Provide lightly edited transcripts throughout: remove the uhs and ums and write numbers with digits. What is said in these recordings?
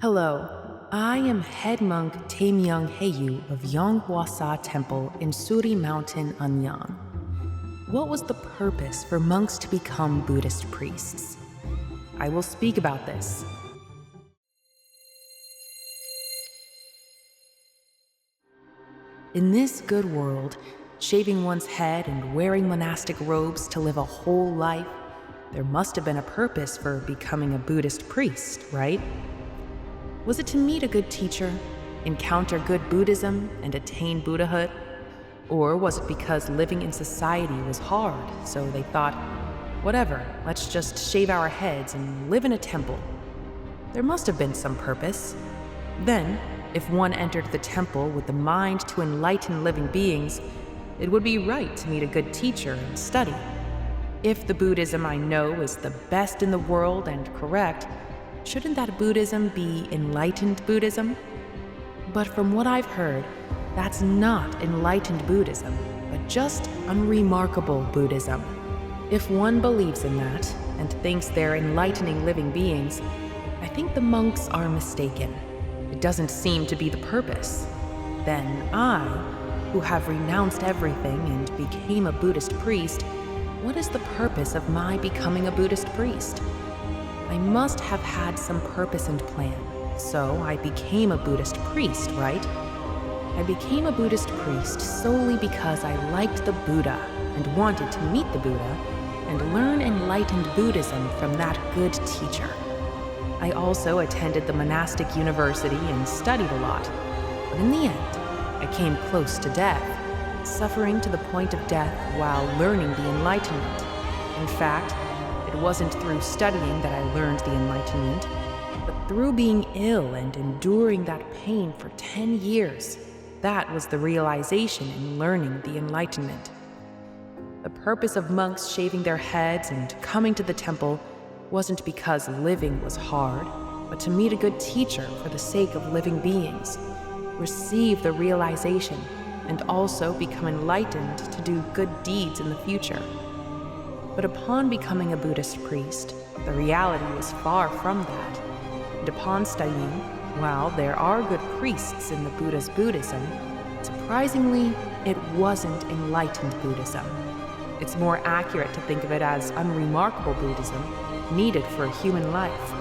Hello, I am head monk Taemyung Haeyu of Yonghwasa Temple in Suri Mountain, Anyang. What was the purpose for monks to become Buddhist priests? I will speak about this. In this good world, shaving one's head and wearing monastic robes to live a whole life, there must have been a purpose for becoming a Buddhist priest, right? Was it to meet a good teacher, encounter good Buddhism, and attain Buddhahood? Or was it because living in society was hard, so they thought, whatever, let's just shave our heads and live in a temple? There must have been some purpose. Then, if one entered the temple with the mind to enlighten living beings, it would be right to meet a good teacher and study. If the Buddhism I know is the best in the world and correct, shouldn't that Buddhism be enlightened Buddhism? But from what I've heard, that's not enlightened Buddhism, but just unremarkable Buddhism. If one believes in that and thinks they're enlightening living beings, I think the monks are mistaken. It doesn't seem to be the purpose. Then I, who have renounced everything and became a Buddhist priest, what is the purpose of my becoming a Buddhist priest? I must have had some purpose and plan, so I became a Buddhist priest, right? I became a Buddhist priest solely because I liked the Buddha and wanted to meet the Buddha and learn enlightened Buddhism from that good teacher. I also attended the monastic university and studied a lot, but in the end, I came close to death, suffering to the point of death while learning the Enlightenment. In fact, it wasn't through studying that I learned the Enlightenment, but through being ill and enduring that pain for 10 years. That was the realization in learning the Enlightenment. The purpose of monks shaving their heads and coming to the temple wasn't because living was hard, but to meet a good teacher for the sake of living beings, receive the realization, and also become enlightened to do good deeds in the future. But upon becoming a Buddhist priest, the reality was far from that. And upon studying, while there are good priests in the Buddha's Buddhism, surprisingly, it wasn't enlightened Buddhism. It's more accurate to think of it as unremarkable Buddhism, needed for a human life.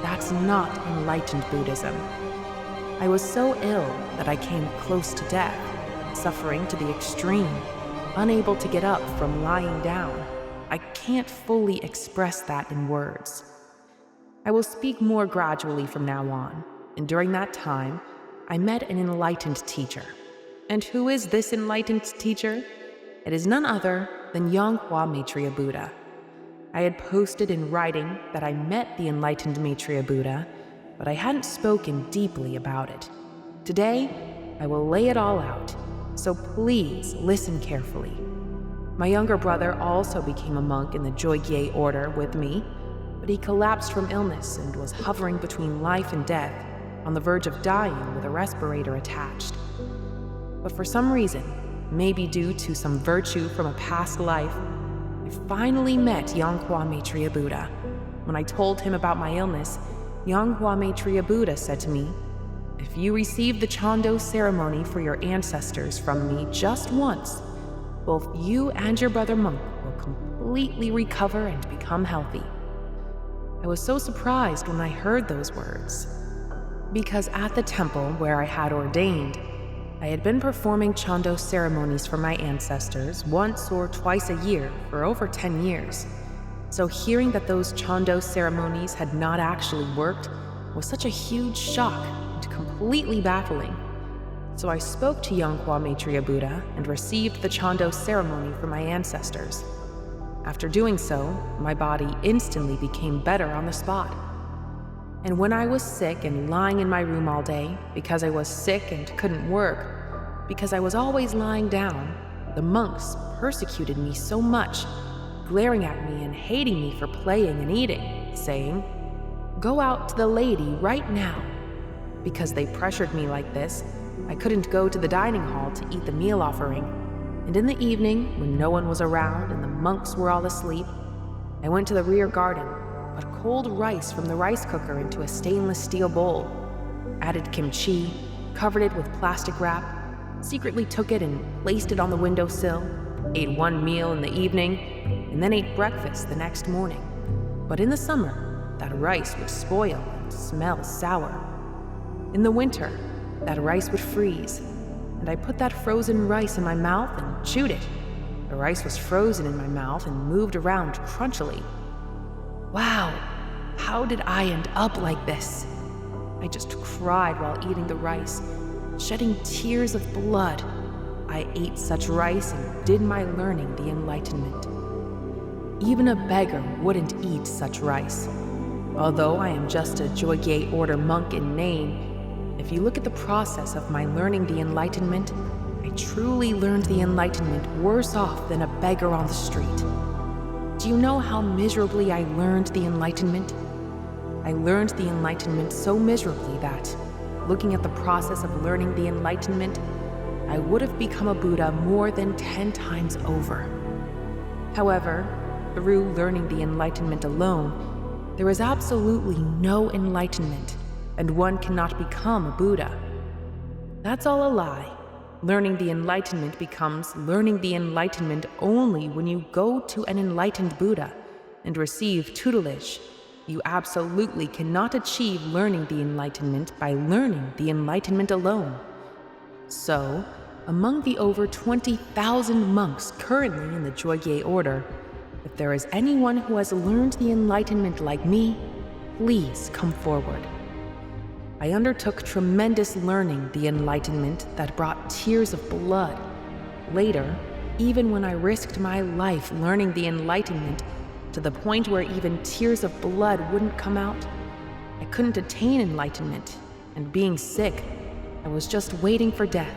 That's not enlightened Buddhism. I was so ill that I came close to death, suffering to the extreme, unable to get up from lying down. I can't fully express that in words. I will speak more gradually from now on, and during that time, I met an enlightened teacher. And who is this enlightened teacher? It is none other than Yonghwa Maitreya Buddha. I had posted in writing that I met the enlightened Maitreya Buddha, but I hadn't spoken deeply about it. Today, I will lay it all out, so please listen carefully. My younger brother also became a monk in the Joygye order with me, but he collapsed from illness and was hovering between life and death, on the verge of dying with a respirator attached. But for some reason, maybe due to some virtue from a past life, I finally met Yonghwa Maitreya Buddha. When I told him about my illness, Yonghwa Maitreya Buddha said to me, "If you receive the Chando ceremony for your ancestors from me just once, both you and your brother monk will completely recover and become healthy." I was so surprised when I heard those words, because at the temple where I had ordained, I had been performing Chando ceremonies for my ancestors once or twice a year for over 10 years. So hearing that those Chando ceremonies had not actually worked was such a huge shock and completely baffling. So I spoke to Yonghwa Maitreya Buddha and received the Chando ceremony for my ancestors. After doing so, my body instantly became better on the spot. And when I was sick and lying in my room all day, because I was sick and couldn't work, because I was always lying down, the monks persecuted me so much, glaring at me and hating me for playing and eating, saying, "Go out to the lady right now." Because they pressured me like this, I couldn't go to the dining hall to eat the meal offering. And in the evening, when no one was around and the monks were all asleep, I went to the rear garden, put cold rice from the rice cooker into a stainless steel bowl, added kimchi, covered it with plastic wrap, secretly took it and placed it on the windowsill, ate one meal in the evening, and then ate breakfast the next morning. But in the summer, that rice would spoil and smell sour. In the winter, that rice would freeze, and I put that frozen rice in my mouth and chewed it. The rice was frozen in my mouth and moved around crunchily. Wow, how did I end up like this? I just cried while eating the rice, shedding tears of blood. I ate such rice and did my learning the Enlightenment. Even a beggar wouldn't eat such rice. Although I am just a Joyei Order monk in name, if you look at the process of my learning the Enlightenment, I truly learned the Enlightenment worse off than a beggar on the street. Do you know how miserably I learned the Enlightenment? I learned the Enlightenment so miserably that, looking at the process of learning the Enlightenment, I would have become a Buddha more than 10 times over. However, through learning the Enlightenment alone, there is absolutely no enlightenment, and one cannot become a Buddha. That's all a lie. Learning the Enlightenment becomes learning the Enlightenment only when you go to an enlightened Buddha and receive tutelage. You absolutely cannot achieve learning the Enlightenment by learning the Enlightenment alone. So, among the over 20,000 monks currently in the Joyei Order, if there is anyone who has learned the Enlightenment like me, please come forward. I undertook tremendous learning the Enlightenment that brought tears of blood. Later, even when I risked my life learning the Enlightenment to the point where even tears of blood wouldn't come out, I couldn't attain enlightenment, and being sick, I was just waiting for death.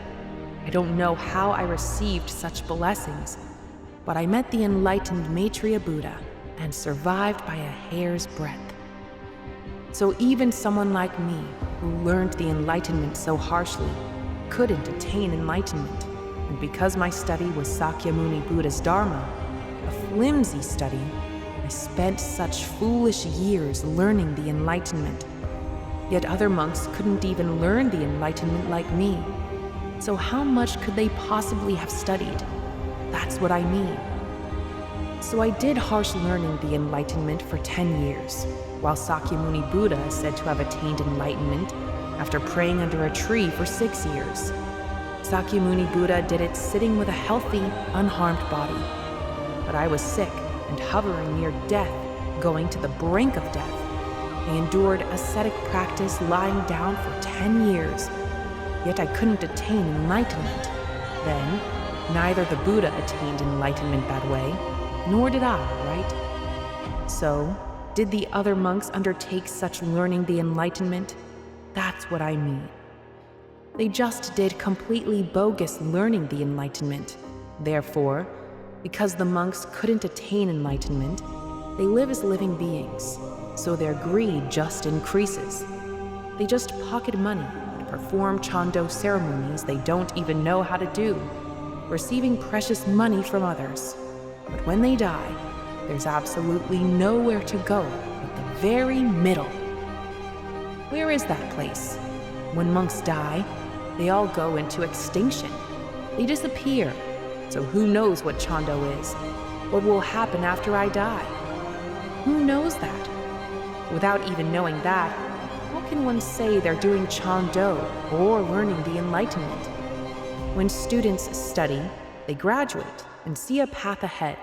I don't know how I received such blessings, but I met the enlightened Maitreya Buddha and survived by a hair's breadth. So even someone like me, who learned the Enlightenment so harshly, couldn't attain enlightenment, and because my study was Sakyamuni Buddha's Dharma, a flimsy study, I spent such foolish years learning the Enlightenment. Yet other monks couldn't even learn the Enlightenment like me. So how much could they possibly have studied? That's what I mean. So I did harsh learning the Enlightenment for 10 years, while Sakyamuni Buddha is said to have attained enlightenment after praying under a tree for 6 years. Sakyamuni Buddha did it sitting with a healthy, unharmed body. But I was sick and hovering near death, going to the brink of death. I endured ascetic practice lying down for 10 years, yet I couldn't attain enlightenment. Then, neither the Buddha attained enlightenment that way, nor did I, right? So, did the other monks undertake such learning the Enlightenment? That's what I mean. They just did completely bogus learning the Enlightenment. Therefore, because the monks couldn't attain enlightenment, they live as living beings, so their greed just increases. They just pocket money and perform Chando ceremonies they don't even know how to do, receiving precious money from others. But when they die, there's absolutely nowhere to go but the very middle. Where is that place? When monks die, they all go into extinction. They disappear. So who knows what Chando is? What will happen after I die? Who knows that? Without even knowing that, how can one say they're doing Chando or learning the Enlightenment? When students study, they graduate and see a path ahead.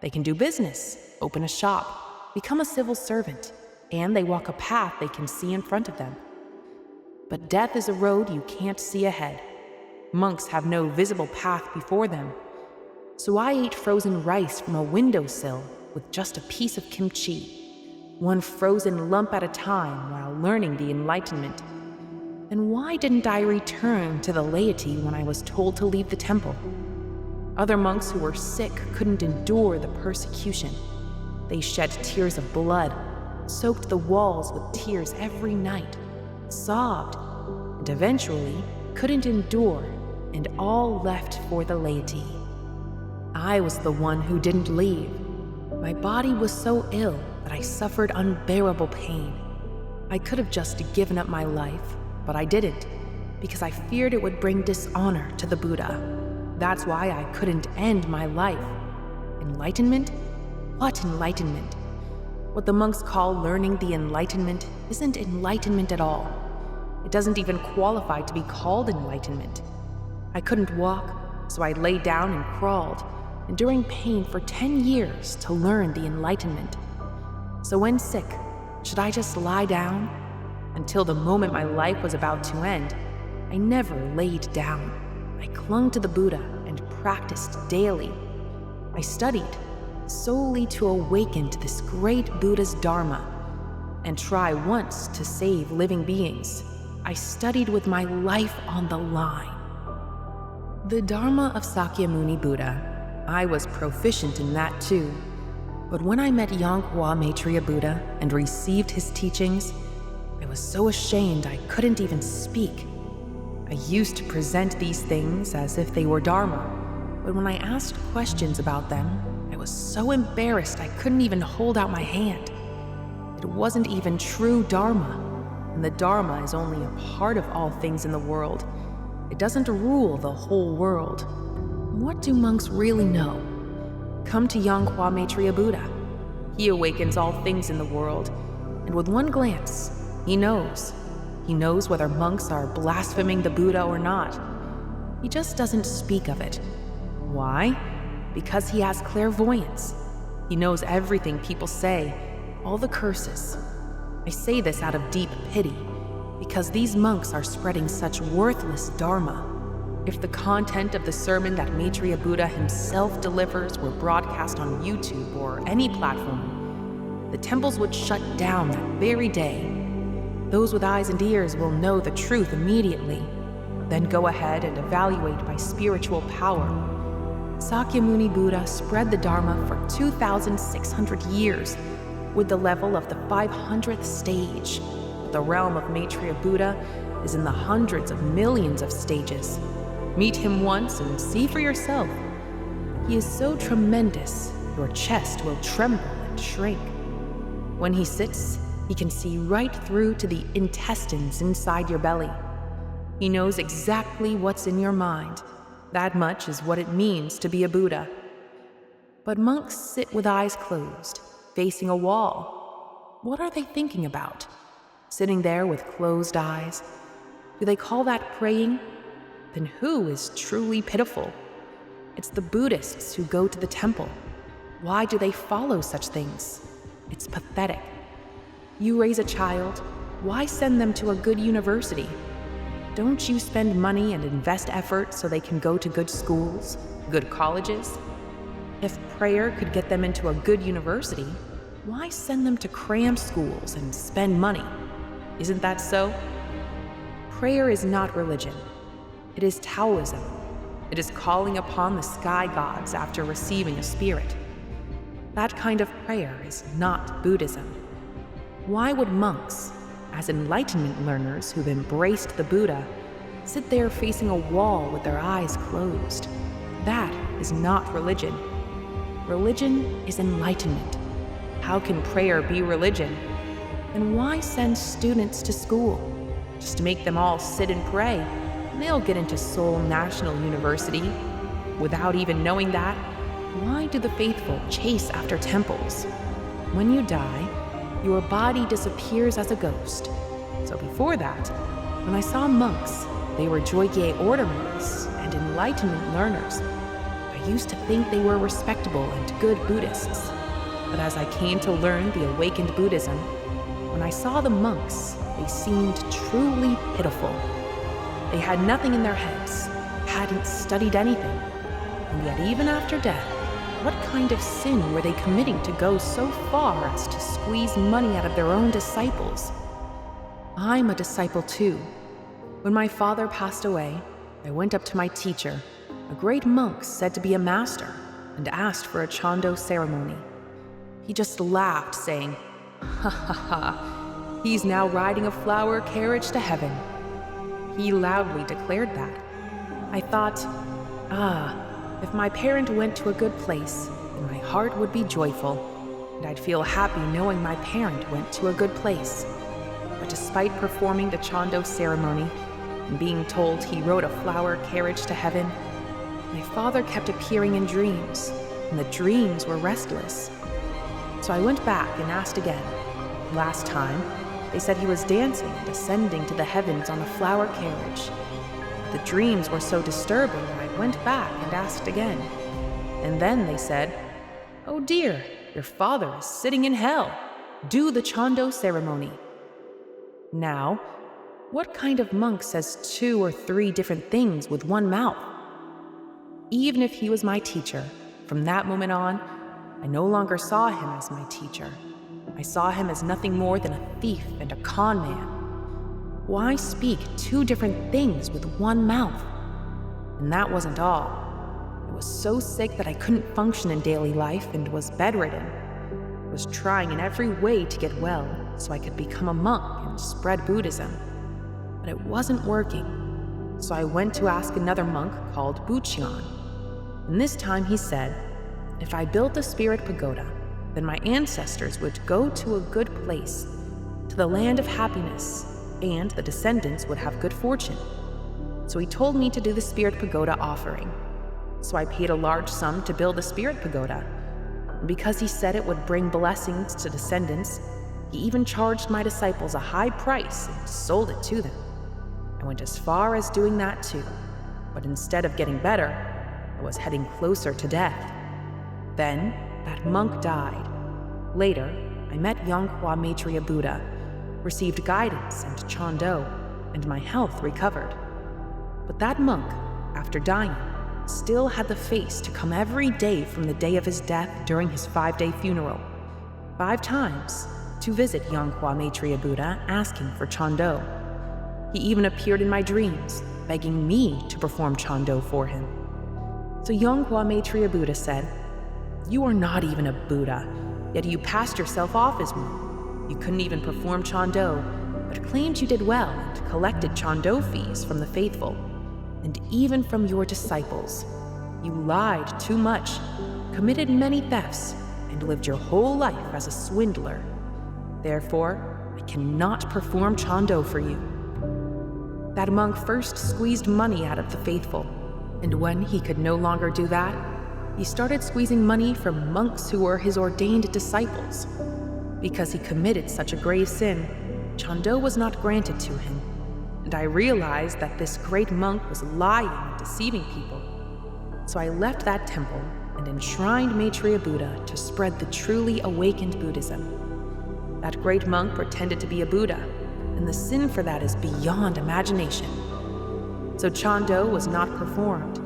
They can do business, open a shop, become a civil servant, and they walk a path they can see in front of them. But death is a road you can't see ahead. Monks have no visible path before them. So I ate frozen rice from a windowsill with just a piece of kimchi, one frozen lump at a time while learning the Enlightenment. And why didn't I return to the laity when I was told to leave the temple? Other monks who were sick couldn't endure the persecution. They shed tears of blood, soaked the walls with tears every night, sobbed, and eventually couldn't endure and all left for the laity. I was the one who didn't leave. My body was so ill that I suffered unbearable pain. I could have just given up my life, but I didn't, because I feared it would bring dishonor to the Buddha. That's why I couldn't end my life. Enlightenment? What enlightenment? What the monks call learning the enlightenment isn't enlightenment at all. It doesn't even qualify to be called enlightenment. I couldn't walk, so I lay down and crawled, enduring pain for 10 years to learn the enlightenment. So when sick, should I just lie down? Until the moment my life was about to end, I never laid down. I clung to the Buddha and practiced daily. I studied solely to awaken to this great Buddha's Dharma and try once to save living beings. I studied with my life on the line. The Dharma of Sakyamuni Buddha, I was proficient in that too. But when I met Yongkwa Maitreya Buddha and received his teachings, I was so ashamed I couldn't even speak. I used to present these things as if they were Dharma, but when I asked questions about them, I was so embarrassed I couldn't even hold out my hand. It wasn't even true Dharma, and the Dharma is only a part of all things in the world. It doesn't rule the whole world. What do monks really know? Come to Yongkwa Maitreya Buddha. He awakens all things in the world, and with one glance, he knows. He knows whether monks are blaspheming the Buddha or not. He just doesn't speak of it. Why? Because he has clairvoyance. He knows everything people say, all the curses. I say this out of deep pity, because these monks are spreading such worthless Dharma. If the content of the sermon that Maitreya Buddha himself delivers were broadcast on YouTube or any platform, the temples would shut down that very day. Those with eyes and ears will know the truth immediately, then go ahead and evaluate by spiritual power. Sakyamuni Buddha spread the Dharma for 2,600 years, with the level of the 500th stage. The realm of Maitreya Buddha is in the hundreds of millions of stages. Meet him once and see for yourself. He is so tremendous, your chest will tremble and shrink. When he sits, he can see right through to the intestines inside your belly. He knows exactly what's in your mind. That much is what it means to be a Buddha. But monks sit with eyes closed, facing a wall. What are they thinking about? Sitting there with closed eyes? Do they call that praying? Then who is truly pitiful? It's the Buddhists who go to the temple. Why do they follow such things? It's pathetic. You raise a child, why send them to a good university? Don't you spend money and invest effort so they can go to good schools, good colleges? If prayer could get them into a good university, why send them to cram schools and spend money? Isn't that so? Prayer is not religion. It is Taoism. It is calling upon the sky gods after receiving a spirit. That kind of prayer is not Buddhism. Why would monks, as enlightenment learners who've embraced the Buddha, sit there facing a wall with their eyes closed? That is not religion. Religion is enlightenment. How can prayer be religion? And why send students to school? Just to make them all sit and pray. They'll get into Seoul National University. Without even knowing that, why do the faithful chase after temples? When you die, your body disappears as a ghost. So before that, when I saw monks, they were Joygye order monks and enlightenment learners. I used to think they were respectable and good Buddhists. But as I came to learn the awakened Buddhism, when I saw the monks, they seemed truly pitiful. They had nothing in their heads, hadn't studied anything, and yet even after death, what kind of sin were they committing to go so far as to squeeze money out of their own disciples? I'm a disciple too. When my father passed away, I went up to my teacher, a great monk said to be a master, and asked for a Chando ceremony. He just laughed, saying, "Ha ha ha, he's now riding a flower carriage to heaven." He loudly declared that. I thought, if my parent went to a good place, then my heart would be joyful, and I'd feel happy knowing my parent went to a good place. But despite performing the Chando ceremony and being told he rode a flower carriage to heaven, my father kept appearing in dreams, and the dreams were restless. So I went back and asked again. Last time, they said he was dancing and ascending to the heavens on a flower carriage. The dreams were so disturbing that I went back and asked again. And then they said, "Oh dear, your father is sitting in hell. Do the Chando ceremony." Now, what kind of monk says 2 or 3 different things with one mouth? Even if he was my teacher, from that moment on, I no longer saw him as my teacher. I saw him as nothing more than a thief and a con man. Why speak 2 different things with one mouth? And that wasn't all. I was so sick that I couldn't function in daily life and was bedridden. I was trying in every way to get well so I could become a monk and spread Buddhism. But it wasn't working. So I went to ask another monk called Buqian. And this time he said, if I built a spirit pagoda, then my ancestors would go to a good place, to the land of happiness, and the descendants would have good fortune. So he told me to do the spirit pagoda offering. So I paid a large sum to build the spirit pagoda. And because he said it would bring blessings to descendants, he even charged my disciples a high price and sold it to them. I went as far as doing that too, but instead of getting better, I was heading closer to death. Then, that monk died. Later, I met Yongkwa Maitreya Buddha, received guidance and Chando, and my health recovered. But that monk, after dying, still had the face to come every day from the day of his death during his 5-day funeral, 5 times, to visit Yongkwa Maitreya Buddha asking for Chando. He even appeared in my dreams, begging me to perform Chando for him. So Yongkwa Maitreya Buddha said, "You are not even a Buddha, yet you passed yourself off as one. You couldn't even perform Chando, but claimed you did well and collected Chando fees from the faithful, and even from your disciples. You lied too much, committed many thefts, and lived your whole life as a swindler. Therefore, I cannot perform Chando for you." That monk first squeezed money out of the faithful, and when he could no longer do that, he started squeezing money from monks who were his ordained disciples. Because he committed such a grave sin, Chando was not granted to him, and I realized that this great monk was lying and deceiving people. So I left that temple and enshrined Maitreya Buddha to spread the truly awakened Buddhism. That great monk pretended to be a Buddha, and the sin for that is beyond imagination. So Chando was not performed.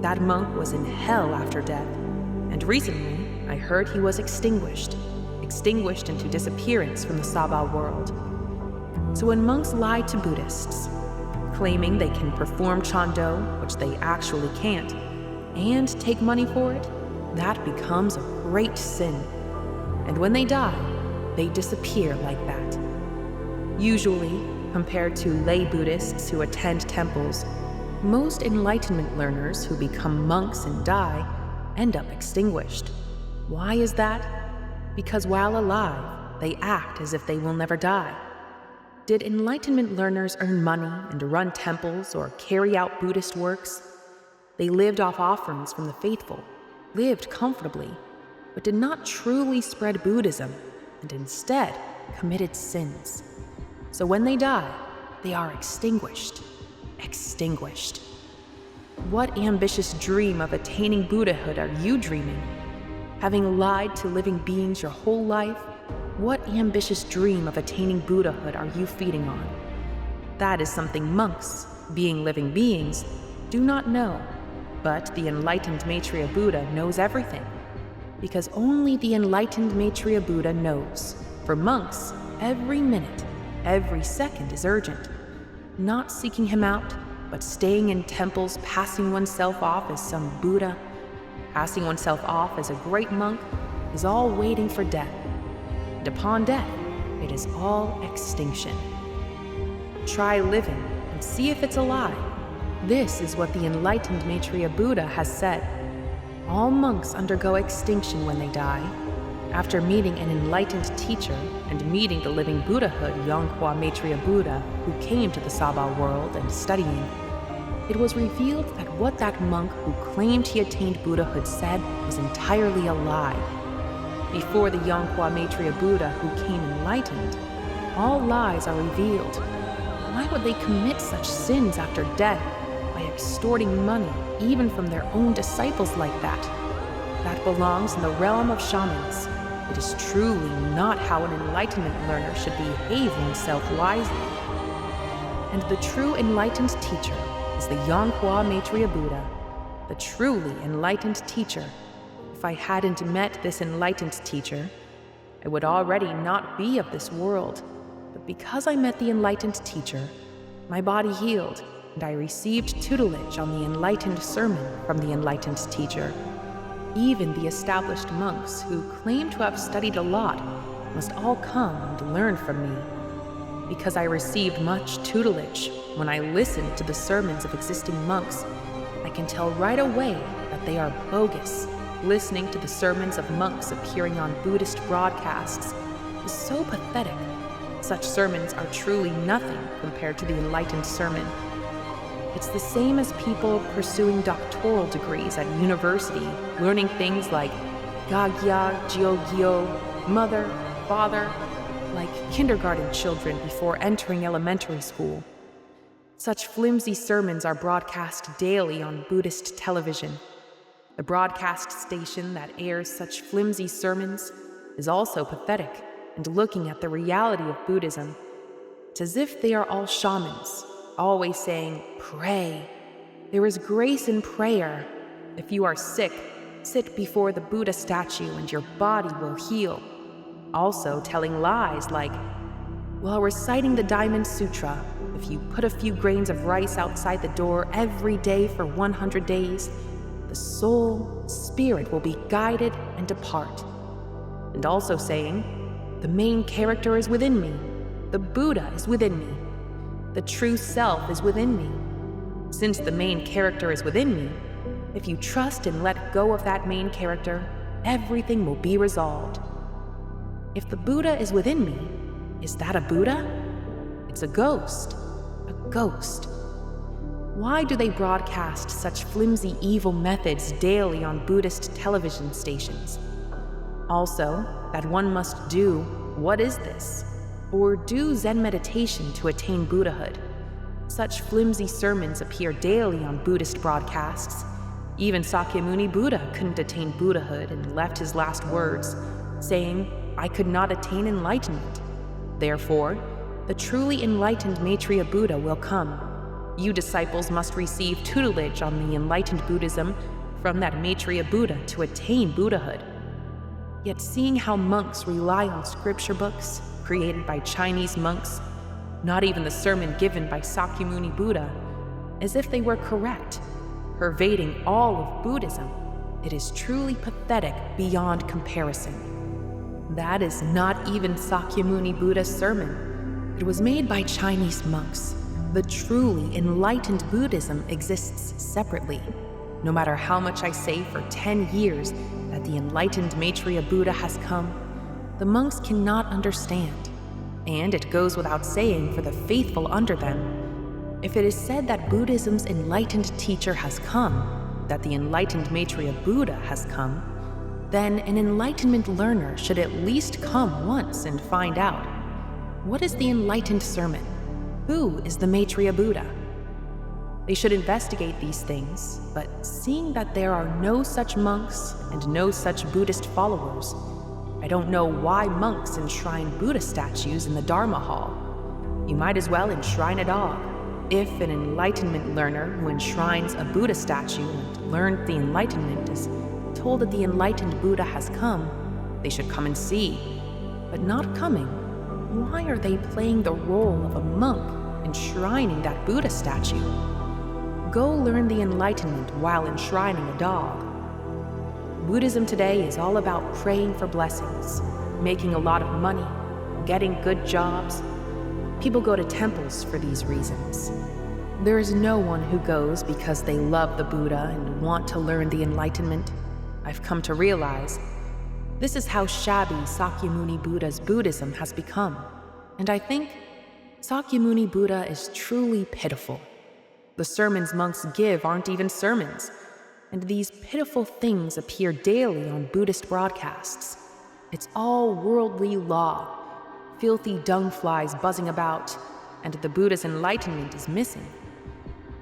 That monk was in hell after death, and recently I heard he was extinguished into disappearance from the Saba world. So when monks lie to Buddhists, claiming they can perform Chando, which they actually can't, and take money for it, that becomes a great sin. And when they die, they disappear like that. Usually, compared to lay Buddhists who attend temples, most enlightenment learners who become monks and die end up extinguished. Why is that? Because while alive, they act as if they will never die. Did enlightenment learners earn money and run temples or carry out Buddhist works? They lived off offerings from the faithful, lived comfortably, but did not truly spread Buddhism, and instead committed sins. So when they die, they are extinguished. What ambitious dream of attaining Buddhahood are you dreaming? Having lied to living beings your whole life, what ambitious dream of attaining Buddhahood are you feeding on? That is something monks, being living beings, do not know. But the enlightened Maitreya Buddha knows everything. Because only the enlightened Maitreya Buddha knows. For monks, every minute, every second is urgent. Not seeking him out, but staying in temples, passing oneself off as some Buddha, passing oneself off as a great monk, is all waiting for death. And upon death, it is all extinction. Try living and see if it's a lie. This is what the enlightened Maitreya Buddha has said. All monks undergo extinction when they die. After meeting an enlightened teacher and meeting the living Buddhahood Yongkwa Maitreya Buddha who came to the Saba world and studying, it was revealed that what that monk who claimed he attained Buddhahood said was entirely a lie. Before the Yongkwa Maitreya Buddha who came enlightened, all lies are revealed. Why would they commit such sins after death by extorting money even from their own disciples like that? That belongs in the realm of shamans. It is truly not how an enlightenment learner should behave himself wisely. And the true enlightened teacher is the Yongkwa Maitreya Buddha, the truly enlightened teacher. If I hadn't met this enlightened teacher, I would already not be of this world. But because I met the enlightened teacher, my body healed, and I received tutelage on the enlightened sermon from the enlightened teacher. Even the established monks who claim to have studied a lot must all come and learn from me. Because I received much tutelage when I listened to the sermons of existing monks, I can tell right away that they are bogus. Listening to the sermons of monks appearing on Buddhist broadcasts is so pathetic. Such sermons are truly nothing compared to the enlightened sermon. It's the same as people pursuing doctoral degrees at university, learning things like Gagya, Jiogyo, mother, father, like kindergarten children before entering elementary school. Such flimsy sermons are broadcast daily on Buddhist television. The broadcast station that airs such flimsy sermons is also pathetic, and looking at the reality of Buddhism, it's as if they are all shamans, always saying, pray. There is grace in prayer. If you are sick, sit before the Buddha statue and your body will heal. Also telling lies like, while reciting the Diamond Sutra, if you put a few grains of rice outside the door every day for 100 days, the soul, spirit will be guided and depart. And also saying, the main character is within me. The Buddha is within me. The true self is within me. Since the main character is within me, if you trust and let go of that main character, everything will be resolved. If the Buddha is within me, is that a Buddha? It's a ghost. A ghost. Why do they broadcast such flimsy evil methods daily on Buddhist television stations? Also, that one must do, what is this? Or do Zen meditation to attain Buddhahood. Such flimsy sermons appear daily on Buddhist broadcasts. Even Sakyamuni Buddha couldn't attain Buddhahood and left his last words, saying, I could not attain enlightenment. Therefore, the truly enlightened Maitreya Buddha will come. You disciples must receive tutelage on the enlightened Buddhism from that Maitreya Buddha to attain Buddhahood. Yet seeing how monks rely on scripture books created by Chinese monks, not even the sermon given by Sakyamuni Buddha, as if they were correct, pervading all of Buddhism, it is truly pathetic beyond comparison. That is not even Sakyamuni Buddha's sermon. It was made by Chinese monks. The truly enlightened Buddhism exists separately. No matter how much I say for 10 years that the enlightened Maitreya Buddha has come, the monks cannot understand. And it goes without saying for the faithful under them. If it is said that Buddhism's enlightened teacher has come, that the enlightened Maitreya Buddha has come, then an enlightenment learner should at least come once and find out. What is the enlightened sermon? Who is the Maitreya Buddha? They should investigate these things, but seeing that there are no such monks and no such Buddhist followers, I don't know why monks enshrine Buddha statues in the Dharma Hall. You might as well enshrine a dog. If an enlightenment learner who enshrines a Buddha statue and learned the enlightenment is told that the enlightened Buddha has come, they should come and see. But not coming, why are they playing the role of a monk enshrining that Buddha statue? Go learn the enlightenment while enshrining a dog. Buddhism today is all about praying for blessings, making a lot of money, getting good jobs. People go to temples for these reasons. There is no one who goes because they love the Buddha and want to learn the enlightenment. I've come to realize This is how shabby Sakyamuni Buddha's Buddhism has become. And I think Sakyamuni Buddha is truly pitiful. The sermons monks give aren't even sermons, and these pitiful things appear daily on Buddhist broadcasts. It's all worldly law, filthy dung flies buzzing about, and the Buddha's enlightenment is missing.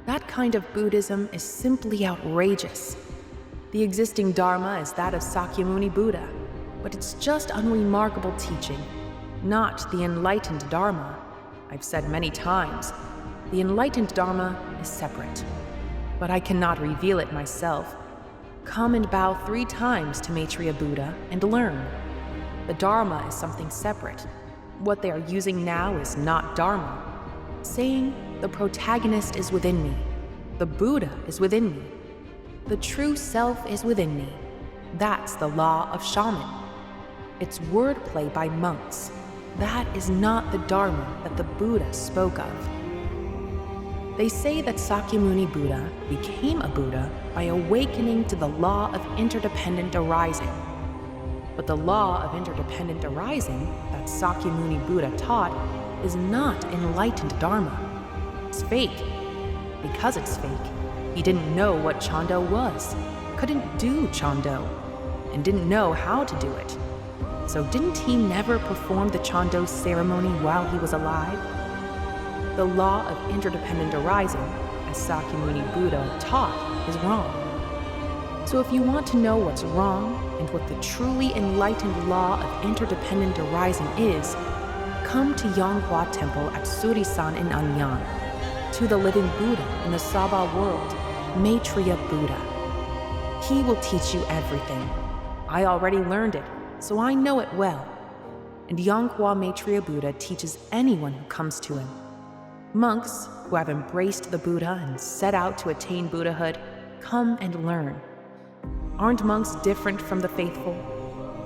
That kind of Buddhism is simply outrageous. The existing Dharma is that of Sakyamuni Buddha, but it's just unremarkable teaching, not the enlightened Dharma. I've said many times, the enlightened Dharma is separate, but I cannot reveal it myself. Come and bow 3 times to Maitreya Buddha and learn. The Dharma is something separate. What they are using now is not Dharma, saying the protagonist is within me, the Buddha is within me, the true self is within me. That's the law of shaman. It's wordplay by monks. That is not the Dharma that the Buddha spoke of. They say that Sakyamuni Buddha became a Buddha by awakening to the law of interdependent arising. But the law of interdependent arising that Sakyamuni Buddha taught is not enlightened Dharma. It's fake. Because it's fake, he didn't know what Chando was, couldn't do Chando, and didn't know how to do it. So didn't he never perform the Chando ceremony while he was alive? The law of interdependent arising, as Sakyamuni Buddha taught, is wrong. So if you want to know what's wrong and what the truly enlightened law of interdependent arising is, come to Yonghua Temple at Surisan in Anyan, to the living Buddha in the Saba world, Maitreya Buddha. He will teach you everything. I already learned it, so I know it well. And Yonghua Maitreya Buddha teaches anyone who comes to him. Monks who have embraced the Buddha and set out to attain Buddhahood, come and learn. Aren't monks different from the faithful?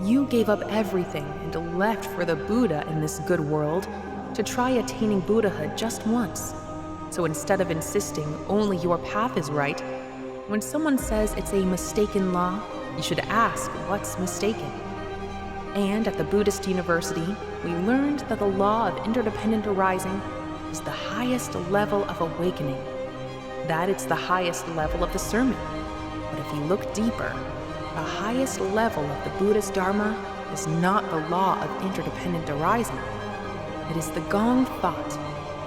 You gave up everything and left for the Buddha in this good world to try attaining Buddhahood just once. So instead of insisting only your path is right, when someone says it's a mistaken law, you should ask what's mistaken. And at the Buddhist University, we learned that the law of interdependent arising is the highest level of awakening, that it's the highest level of the sermon. But if you look deeper, the highest level of the Buddhist Dharma is not the law of interdependent arising. It is the Gong thought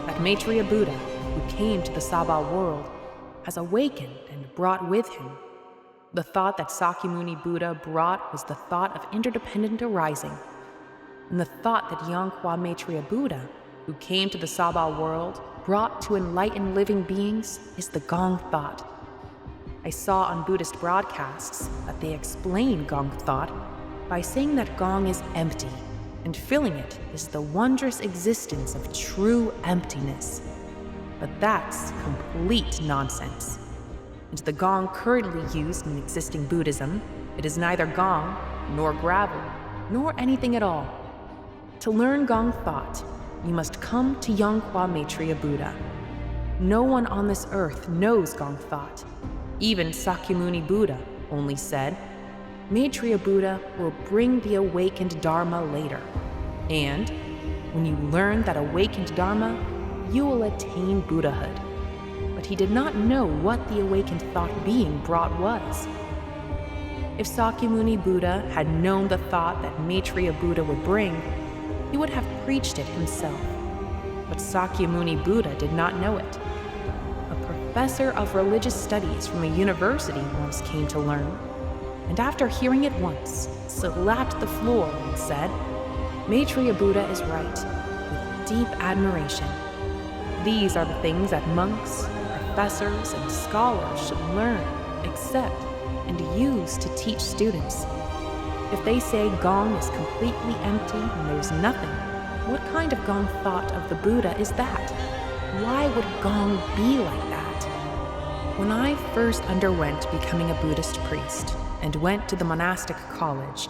that Maitreya Buddha, who came to the Saba world, has awakened and brought with him. The thought that Sakyamuni Buddha brought was the thought of interdependent arising. And the thought that Yonghua Maitreya Buddha, who came to the Saba world, brought to enlighten living beings is the Gong thought. I saw on Buddhist broadcasts that they explain Gong thought by saying that Gong is empty, and filling it is the wondrous existence of true emptiness. But that's complete nonsense. And the Gong currently used in existing Buddhism, it is neither Gong, nor gravel, nor anything at all. To learn Gong thought, you must come to Yonghua Maitreya Buddha. No one on this earth knows Gong thought. Even Sakyamuni Buddha only said, Maitreya Buddha will bring the awakened Dharma later. And when you learn that awakened Dharma, you will attain Buddhahood. But he did not know what the awakened thought being brought was. If Sakyamuni Buddha had known the thought that Maitreya Buddha would bring, he would have preached it himself. But Sakyamuni Buddha did not know it. A professor of religious studies from a university once came to learn, and after hearing it once, slapped the floor and said, Maitreya Buddha is right, with deep admiration. These are the things that monks, professors, and scholars should learn, accept, and use to teach students. If they say Gong is completely empty and there's nothing, what kind of Gong thought of the Buddha is that? Why would Gong be like that? When I first underwent becoming a Buddhist priest and went to the monastic college,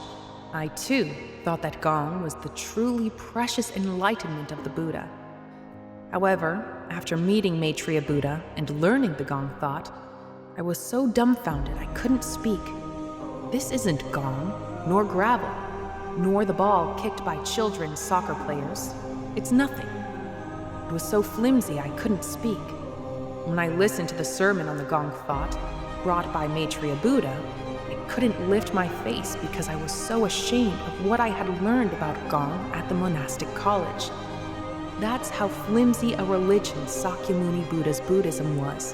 I too thought that Gong was the truly precious enlightenment of the Buddha. However, after meeting Maitreya Buddha and learning the Gong thought, I was so dumbfounded I couldn't speak. This isn't Gong. nor gravel, nor the ball kicked by children's soccer players. It's nothing. It was so flimsy I couldn't speak. When I listened to the sermon on the Gong thought, brought by Maitreya Buddha, I couldn't lift my face because I was so ashamed of what I had learned about Gong at the monastic college. That's how flimsy a religion Sakyamuni Buddha's Buddhism was.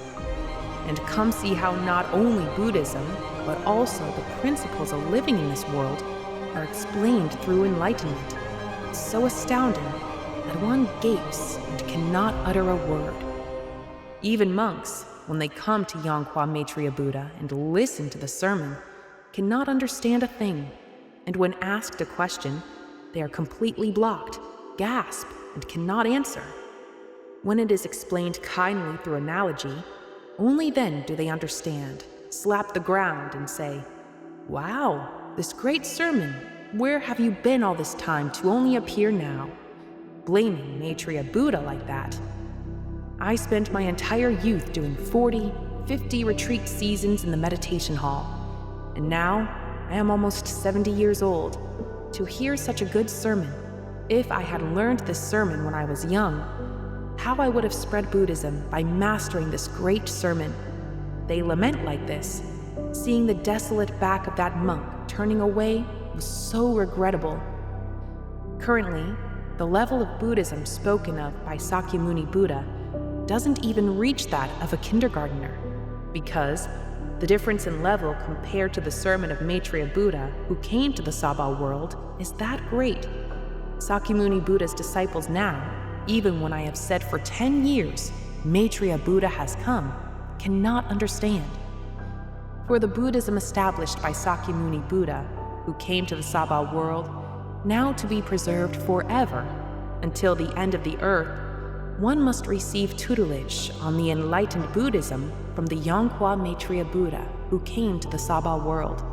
And come see how not only Buddhism, but also the principles of living in this world are explained through enlightenment. It's so astounding that one gapes and cannot utter a word. Even monks, when they come to Yongkwa Maitreya Buddha and listen to the sermon, cannot understand a thing, and when asked a question, they are completely blocked, gasp, and cannot answer. When it is explained kindly through analogy, only then do they understand, slap the ground, and say, "Wow, this great sermon, where have you been all this time to only appear now?" Blaming Maitreya Buddha like that. I spent my entire youth doing 40, 50 retreat seasons in the meditation hall, and now I am almost 70 years old. To hear such a good sermon, if I had learned this sermon when I was young, how I would have spread Buddhism by mastering this great sermon. They lament like this. Seeing the desolate back of that monk turning away was so regrettable. Currently, the level of Buddhism spoken of by Sakyamuni Buddha doesn't even reach that of a kindergartner, because the difference in level compared to the sermon of Maitreya Buddha, who came to the Sabha world, is that great. Sakyamuni Buddha's disciples now, even when I have said for 10 years, Maitreya Buddha has come, cannot understand. For the Buddhism established by Sakyamuni Buddha, who came to the Sabha world, now to be preserved forever, until the end of the earth, one must receive tutelage on the enlightened Buddhism from the Yongkwa Maitreya Buddha, who came to the Sabha world,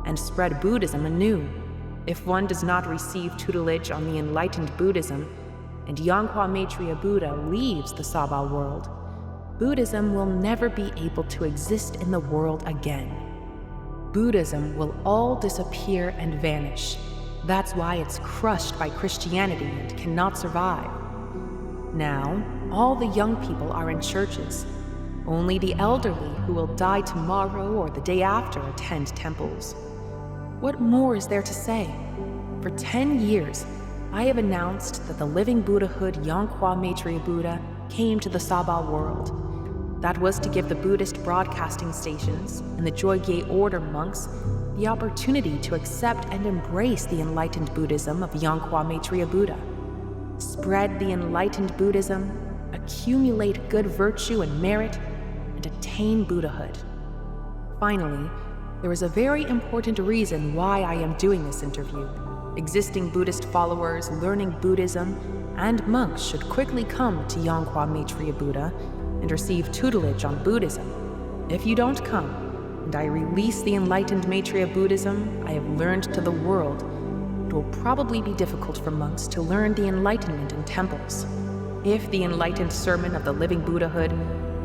and spread Buddhism anew. If one does not receive tutelage on the enlightened Buddhism, and Yongkwa Maitreya Buddha leaves the Sabha world, Buddhism will never be able to exist in the world again. Buddhism will all disappear and vanish. That's why it's crushed by Christianity and cannot survive. Now, all the young people are in churches. Only the elderly who will die tomorrow or the day after attend temples. What more is there to say? For 10 years, I have announced that the living Buddhahood Yongkwa Maitreya Buddha came to the Sabha world. That was to give the Buddhist broadcasting stations and the Joygye order monks the opportunity to accept and embrace the enlightened Buddhism of Yongkwa Maitreya Buddha. Spread the enlightened Buddhism, accumulate good virtue and merit, and attain Buddhahood. Finally, there is a very important reason why I am doing this interview. Existing Buddhist followers learning Buddhism and monks should quickly come to Yongkwa Maitreya Buddha and receive tutelage on Buddhism. If you don't come, and I release the enlightened Maitreya Buddhism I have learned to the world, it will probably be difficult for monks to learn the enlightenment in temples. If the enlightened sermon of the living Buddhahood,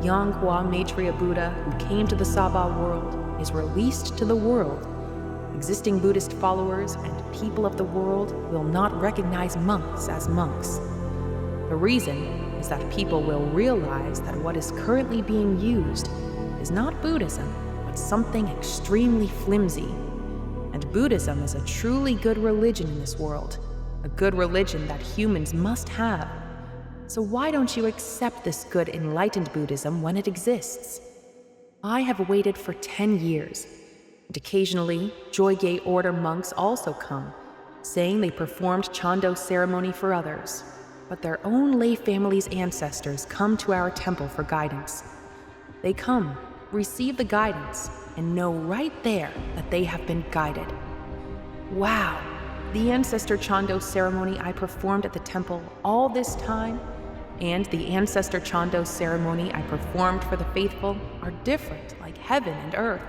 Yongkwa Maitreya Buddha, who came to the Sabha world, is released to the world, existing Buddhist followers and people of the world will not recognize monks as monks. The reason is that people will realize that what is currently being used is not Buddhism, but something extremely flimsy. And Buddhism is a truly good religion in this world, a good religion that humans must have. So why don't you accept this good enlightened Buddhism when it exists? I have waited for 10 years, and occasionally Joygye order monks also come, saying they performed Chando ceremony for others, but their own lay family's ancestors come to our temple for guidance. They come, receive the guidance, and know right there that they have been guided. Wow, the ancestor Chando ceremony I performed at the temple all this time and the ancestor Chando ceremony I performed for the faithful are different like heaven and earth.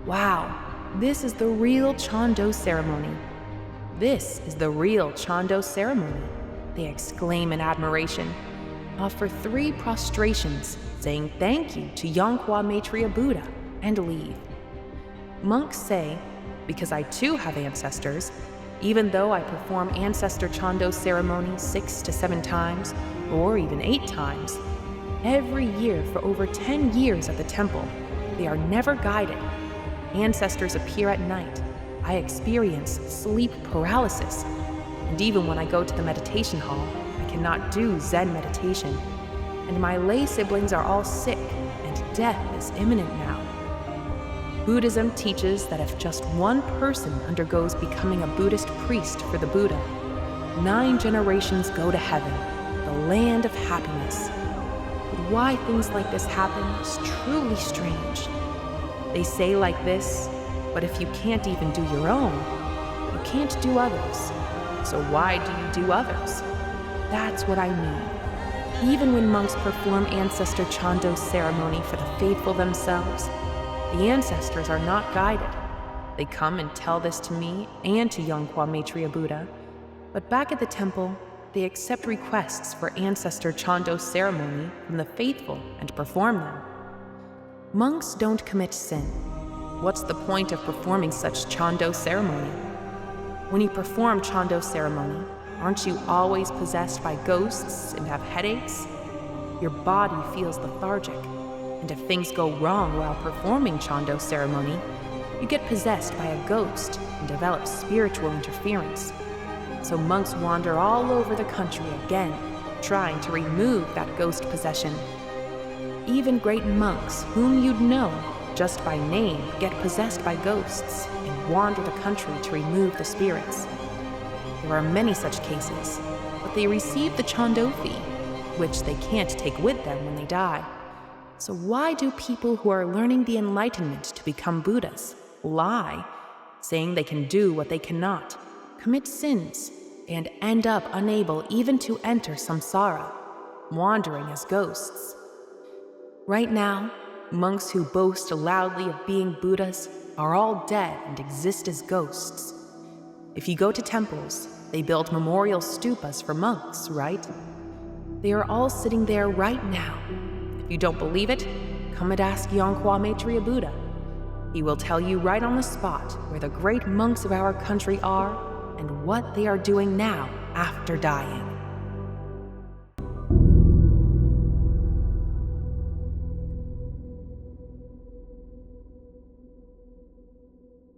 Wow, this is the real Chando ceremony. This is the real Chando ceremony, they exclaim in admiration, offer 3 prostrations, saying thank you to Yongkwa Maitreya Buddha, and leave. Monks say, because I too have ancestors, even though I perform Ancestor Chando's ceremony 6 to 7 times, or even 8 times. Every year for over 10 years at the temple, they are never guided. Ancestors appear at night. I experience sleep paralysis. And even when I go to the meditation hall, I cannot do Zen meditation. And my lay siblings are all sick, and death is imminent now. Buddhism teaches that if just one person undergoes becoming a Buddhist priest for the Buddha, 9 generations go to heaven, the land of happiness. But why things like this happen is truly strange. They say like this, but if you can't even do your own, you can't do others. So why do you do others? That's what I mean. Even when monks perform Ancestor Chando's ceremony for the faithful themselves, the ancestors are not guided. They come and tell this to me and to Yongkwa Maitreya Buddha, but back at the temple, they accept requests for Ancestor Chando's ceremony from the faithful and perform them. Monks don't commit sin. What's the point of performing such Chando ceremony? When you perform Chando ceremony, aren't you always possessed by ghosts and have headaches? Your body feels lethargic. And if things go wrong while performing Chando ceremony, you get possessed by a ghost and develop spiritual interference. So monks wander all over the country again, trying to remove that ghost possession. Even great monks, whom you'd know just by name, get possessed by ghosts and wander the country to remove the spirits. There are many such cases, but they receive the Chando fee, which they can't take with them when they die. So why do people who are learning the enlightenment to become Buddhas lie, saying they can do what they cannot, commit sins, and end up unable even to enter samsara, wandering as ghosts? Right now, monks who boast loudly of being Buddhas are all dead and exist as ghosts. If you go to temples, they build memorial stupas for monks, right? They are all sitting there right now. If you don't believe it, come and ask Yongkwa Maitreya Buddha. He will tell you right on the spot where the great monks of our country are and what they are doing now after dying.